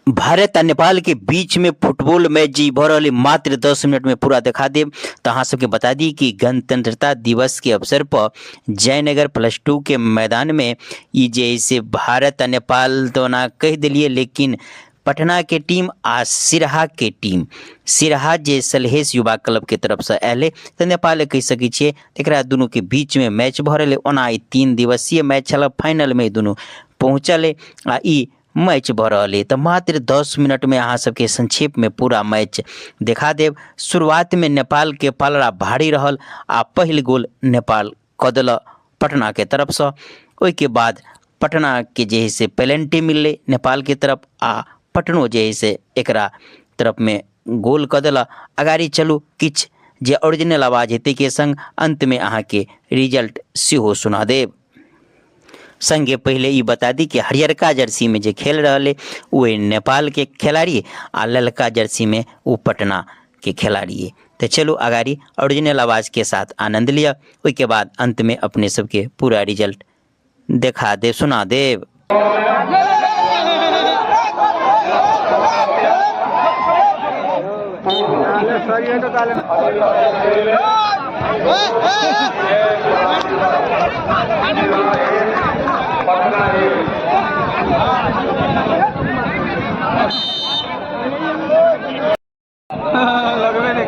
भारत और नेपाल के बीच में फुटबॉल मैच जी भरल मात्र 10 मिनट में पूरा दिखा देव। तो अहाँ सबके बता दी कि गणतंत्रता दिवस के अवसर पर जयनगर +2 के मैदान में ये जैसे भारत और नेपाल तो ना कह दिलिए, लेकिन पटना के टीम आ सिरहा के टीम, सिरहा जे सलहेश युवा क्लब के तरफ से अले तो नेपाल कह सकै छियै एकरा दुनू के बीच में मैच भरल। ओना 3 दिवसीय मैच छल, फाइनल में दुनू पहुँचल आ ई मैच भऽ रहा है। तो मात्र 10 मिनट में अहाँ सबके संक्षेप में पूरा मैच दिखा देव। शुरुआत में नेपाल के पलड़ा भारी रहल आ पहिल गोल नेपाल कऽ देल पटना के तरफ से। ओई के बाद पटना के जे है से पेनल्टी मिलले नेपाल के तरफ आ पटनो जे है से एकरा तरफ में गोल कऽ देल। अगाड़ी चलू किछ जे ओरिजिनल आवाज हेतै के संग अंत में अहाँ के रिजल्ट सेहो सुना देव। संगे पहले ये बता दी कि हरियरका जर्सी में जो खेल रहा है वो नेपाल के खिलाड़ी आ ललका जर्सी में वो पटना के खिलाड़ी है। तो चलो अगाड़ी ओरिजिनल आवाज़ के साथ आनंद लिया, उसके बाद अंत में अपने सबके पूरा रिजल्ट दिखा दे सुना देव। लगवे नहीं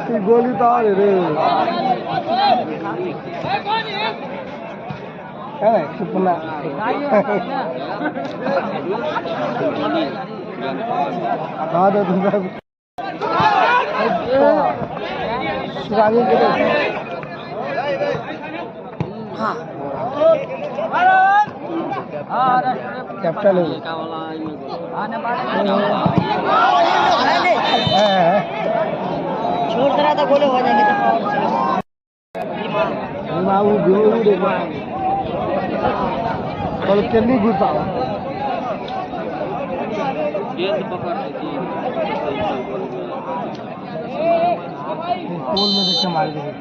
के गोली तो रे सपना कैप्टन छोड़ रहा था, गोले हो जाएंगे तो केली घुसा पोल में देख के मार देंगे।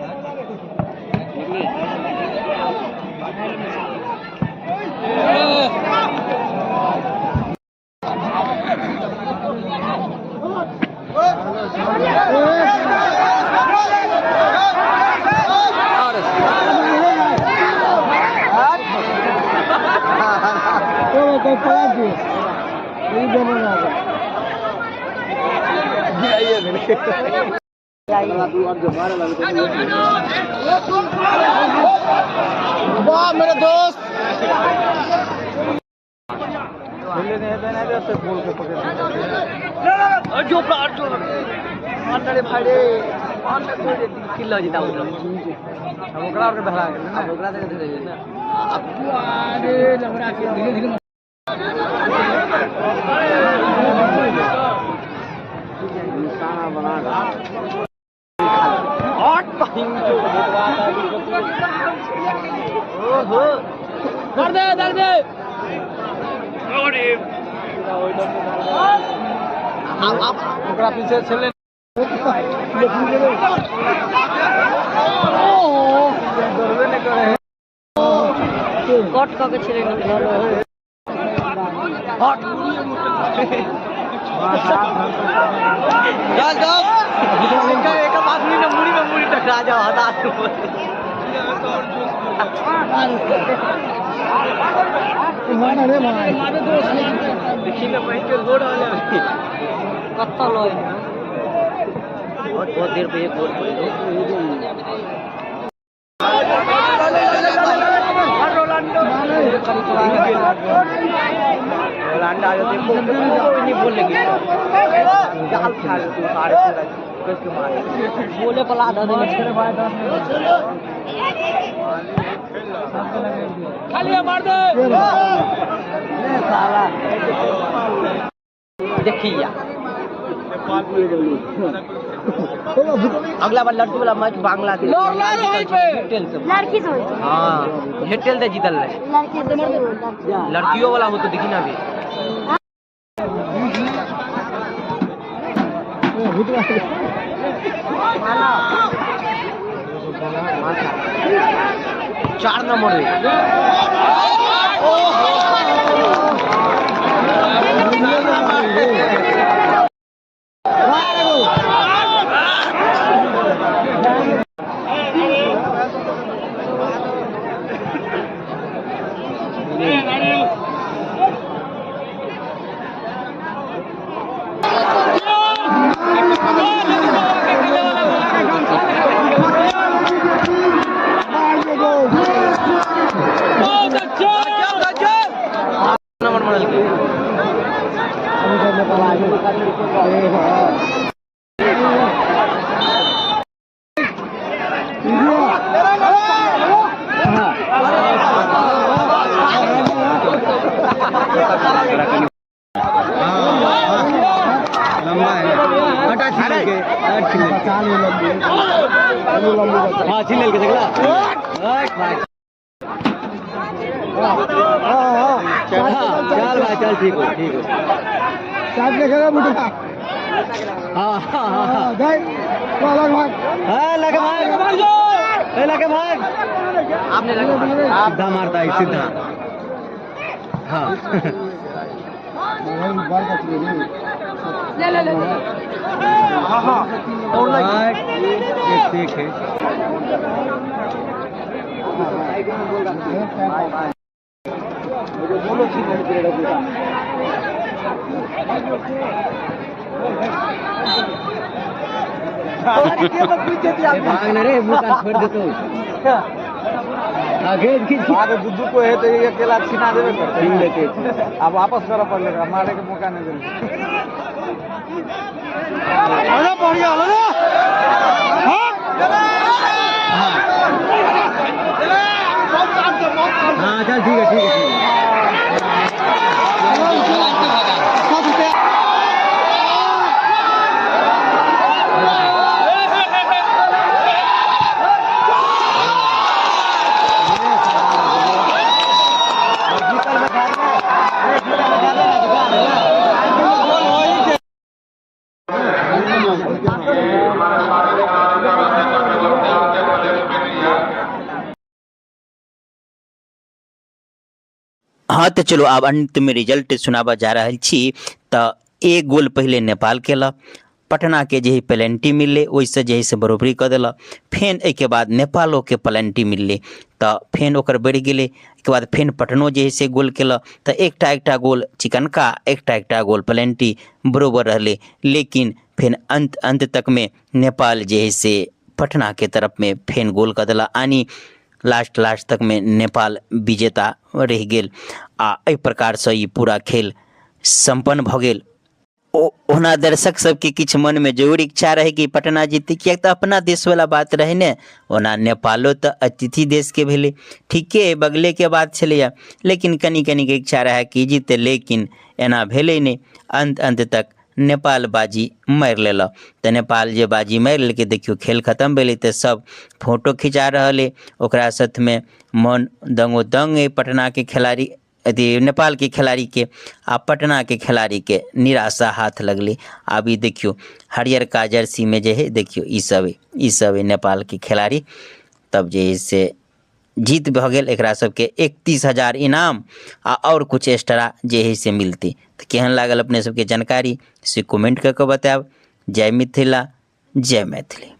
वाह मेरे दोस्त जो प्लाट जो भाई किला जीता अब ओकरा और के बहला गेल ना, ओकरा तक धीरे ना अब अरे लंगड़ा के धीरे धीरे निशाना बना ओहो कर दे ओकरा पीछे चले कट क के छले चल जाओ एक आदमी ने मुड़ी में मुड़ी टकरा जाओ हताश देखिए ना भाई के गोड़ वाले कत्ता लो बहुत देर पे एक गोड़ पड़े रोनाल्डो आयो देखो नहीं बोल लगी जाल खा रहे तू सारे कस के मारे बोले पला दे मेरे भाई 10 खाली मार दे ले साला देखिए अगला बार लड़की वाला मैच बांग्लादेश लड़की से हाँ हेटेल दे जीतल रहे लड़कियों वाला हो तो देखी ना भी चार नंबर हाँ छीन के देखला चल भाई चल ठीक हो साथ देखेगा बुढ़ा हाँ हाँ हाँ लगे भाग आपने सीधा मारता है सीधा हाँ ले हाँ एक है बोलो भागना रे मुँह छोड़ दे तो आगे बुद्धू को है तो ये अकेला छिना देवे करते अब वापस करो पड़ेगा मारे के मौका नहीं देंगे बढ़िया हाँ चल ठीक है हाँ तो चलो अब अंत में रिजल्ट सुनाबा जा रहा छी तो एक गोल पहले नेपाल केला पटना के जे पेनल्टी मिलले वैसे जे से बरोबरी कर दिला फेन एक बाद नेपालों के पेनल्टी मिलले तो फेन ओकर बढ़ गए एक बाद फेन पटनो जे से गोल केला तो एकटा गोल चिकनका एकटा गोल पेनल्टी बरोबर रहले लेकिन फेन अंत तक में नेपाल जे से पटना के तरफ में फेन गोल कर दिला आनी लास्ट तक में नेपाल विजेता रह गेल आ एहि प्रकार से ये पूरा खेल संपन्न भ गेल। ओना दर्शक सबके किछु मन में जरूर इच्छा रहे कि पटना जीते किया तो अपना देश वाला बात रहे ने ओना नेपालो तो अतिथि देश के भेले ठीके बगले के बात छलैया लेकिन कनी के इच्छा रहे कि जीते लेकिन एना भेले नहीं अंत तक नेपाल बाजी मारि लेल। तो नेपाल जे बाजी मारि लेलकै, देखियो खेल खत्म भेलै तो सब फोटो खिंचा रहे ओकरा साथ में। मन दंगोदंग है पटना के खिलाड़ी अथी नेपाल के खिलाड़ी के आ पटना के खिलाड़ी के निराशा हाथ लगली। अभी देखियो हरियर का जर्सी में जे है देखियो ई सब है नेपाल के खिलाड़ी। तब जे है से जीत भ गेल, एकरा सबके 31,000 इनाम और कुछ एक्स्ट्रा जे है से मिलती। तो केहन लागल अपने सबके जानकारी से कमेंट करके बताएब। जय मिथिला, जय मैथिली।